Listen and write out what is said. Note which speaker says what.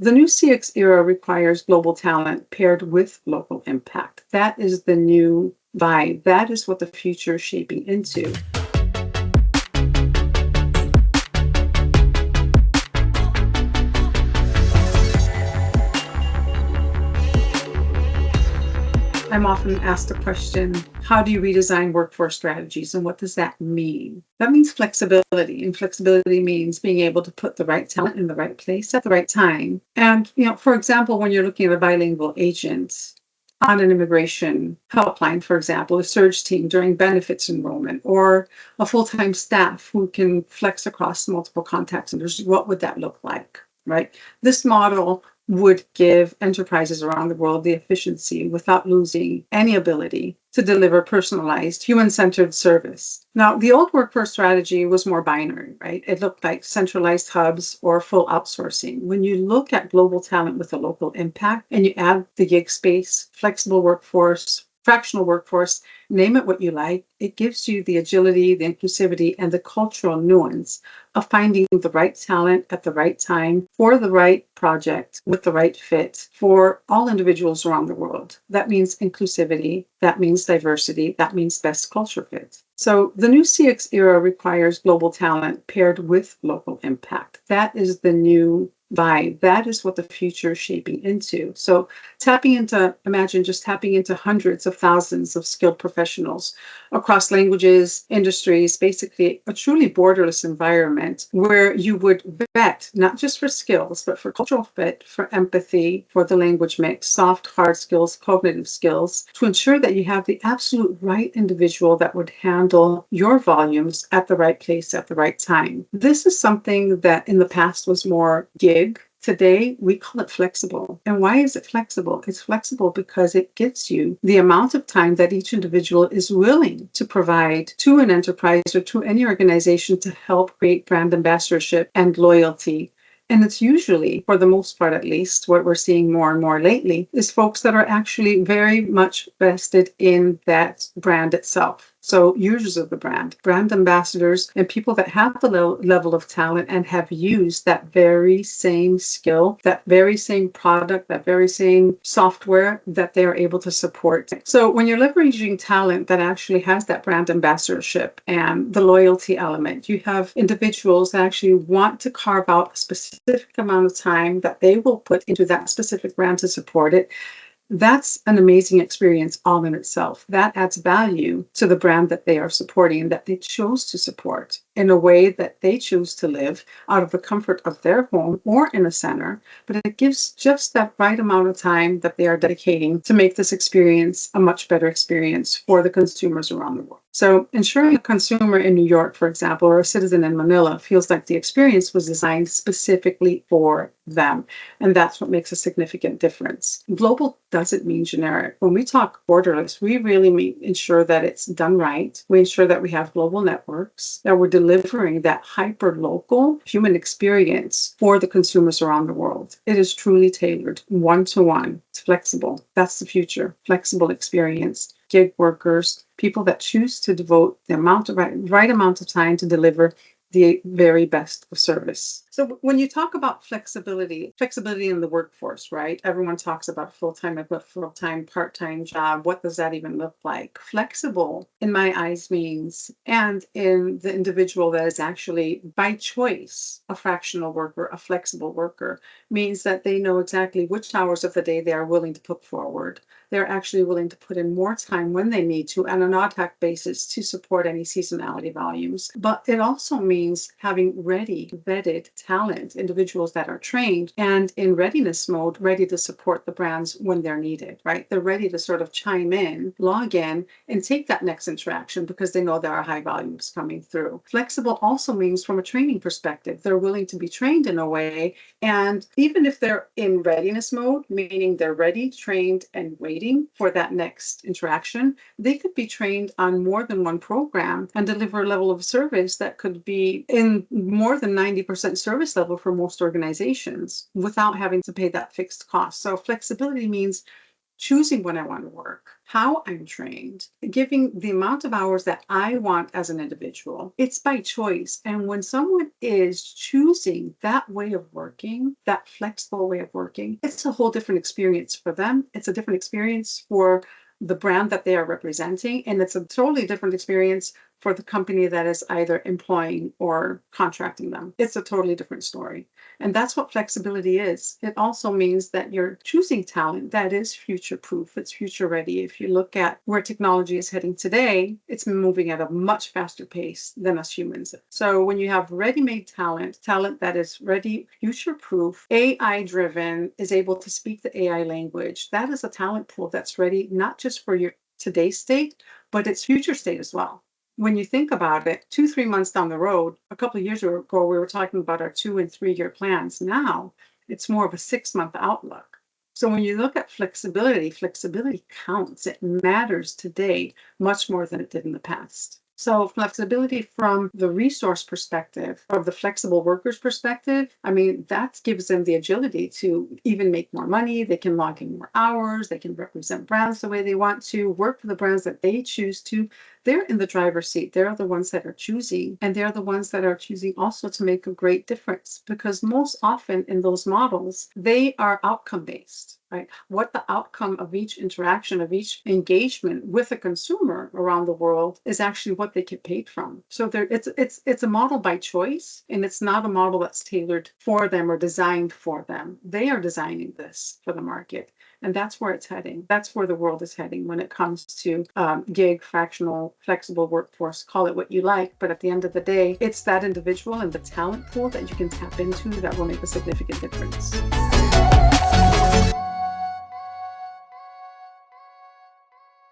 Speaker 1: The new CX era requires global talent paired with local impact. That is the new vibe. That is what the future is shaping into. I'm often asked the question, how do you redesign workforce strategies and what does that mean? That means flexibility, and flexibility means being able to put the right talent in the right place at the right time. And, for example, when you're looking at a bilingual agent on an immigration helpline, for example, a surge team during benefits enrollment, or a full-time staff who can flex across multiple contact centers, what would that look like, right? This model would give enterprises around the world the efficiency without losing any ability to deliver personalized, human-centered service. Now, the old workforce strategy was more binary, right? It looked like centralized hubs or full outsourcing. When you look at global talent with a local impact and you add the gig space, flexible workforce, fractional workforce, name it what you like, it gives you the agility, the inclusivity, and the cultural nuance of finding the right talent at the right time for the right project with the right fit for all individuals around the world. That means inclusivity, that means diversity, that means best culture fit. So the new CX era requires global talent paired with local impact. That is the new vibe. That is what the future is shaping into. So imagine just tapping into hundreds of thousands of skilled professionals across languages, industries, basically a truly borderless environment where you would vet, not just for skills, but for cultural fit, for empathy, for the language mix, soft, hard skills, cognitive skills, to ensure that you have the absolute right individual that would handle your volumes at the right place at the right time. This is something that in the past was more gig. Today, we call it flexible. And why is it flexible? It's flexible because it gives you the amount of time that each individual is willing to provide to an enterprise or to any organization to help create brand ambassadorship and loyalty. And it's usually, for the most part at least, what we're seeing more and more lately is folks that are actually very much vested in that brand itself. So users of the brand ambassadors, and people that have the level of talent and have used that very same skill, that very same product, that very same software that they are able to support. So when you're leveraging talent that actually has that brand ambassadorship and the loyalty element, you have individuals that actually want to carve out a specific amount of time that they will put into that specific brand to support it. That's an amazing experience all in itself. That adds value to the brand that they are supporting and that they chose to support in a way that they choose to live out of the comfort of their home or in a center. But it gives just that right amount of time that they are dedicating to make this experience a much better experience for the consumers around the world. So ensuring a consumer in New York, for example, or a citizen in Manila feels like the experience was designed specifically for them. And that's what makes a significant difference. Global doesn't mean generic. When we talk borderless, we really mean ensure that it's done right. We ensure that we have global networks, that we're delivering that hyper-local human experience for the consumers around the world. It is truly tailored, one-to-one. It's flexible. That's the future. Flexible experience. Gig workers, people that choose to devote the right amount of time to deliver the very best of service. So when you talk about flexibility in the workforce, right? Everyone talks about full-time, part-time job. What does that even look like? Flexible, in my eyes, means, and in the individual that is actually by choice a fractional worker, a flexible worker, means that they know exactly which hours of the day they are willing to put forward. They're actually willing to put in more time when they need to on an ad hoc basis to support any seasonality volumes. But it also means having ready, vetted talent, individuals that are trained and in readiness mode, ready to support the brands when they're needed, right? They're ready to sort of chime in, log in, and take that next interaction because they know there are high volumes coming through. Flexible also means from a training perspective, they're willing to be trained in a way. And even if they're in readiness mode, meaning they're ready, trained, and waiting for that next interaction, they could be trained on more than one program and deliver a level of service that could be in more than 90% service level for most organizations without having to pay that fixed cost. So flexibility means choosing when I want to work, how I'm trained, giving the amount of hours that I want as an individual. It's by choice. And when someone is choosing that way of working, that flexible way of working, it's a whole different experience for them. It's a different experience for the brand that they are representing. And it's a totally different experience for the company that is either employing or contracting them. It's a totally different story. And that's what flexibility is. It also means that you're choosing talent that is future proof, it's future ready. If you look at where technology is heading today, it's moving at a much faster pace than us humans. So when you have ready made talent, talent that is ready, future proof, AI driven, is able to speak the AI language, that is a talent pool that's ready not just for your today's state, but its future state as well. When you think about it, 2, 3 months down the road, a couple of years ago, we were talking about our 2 and 3 year plans. Now it's more of a 6 month outlook. So when you look at flexibility, flexibility counts. It matters today much more than it did in the past. So flexibility from the resource perspective, of the flexible workers perspective, I mean, that gives them the agility to even make more money. They can log in more hours. They can represent brands the way they want to, work for the brands that they choose to. They're in the driver's seat. They're the ones that are choosing, and they're the ones that are choosing also to make a great difference, because most often in those models, they are outcome based, right? What the outcome of each interaction, of each engagement with a consumer around the world is actually what they get paid from. So it's a model by choice, and it's not a model that's tailored for them or designed for them. They are designing this for the market. And that's where it's heading. That's where the world is heading when it comes to gig, fractional, flexible workforce, call it what you like. But at the end of the day, it's that individual and the talent pool that you can tap into that will make a significant difference.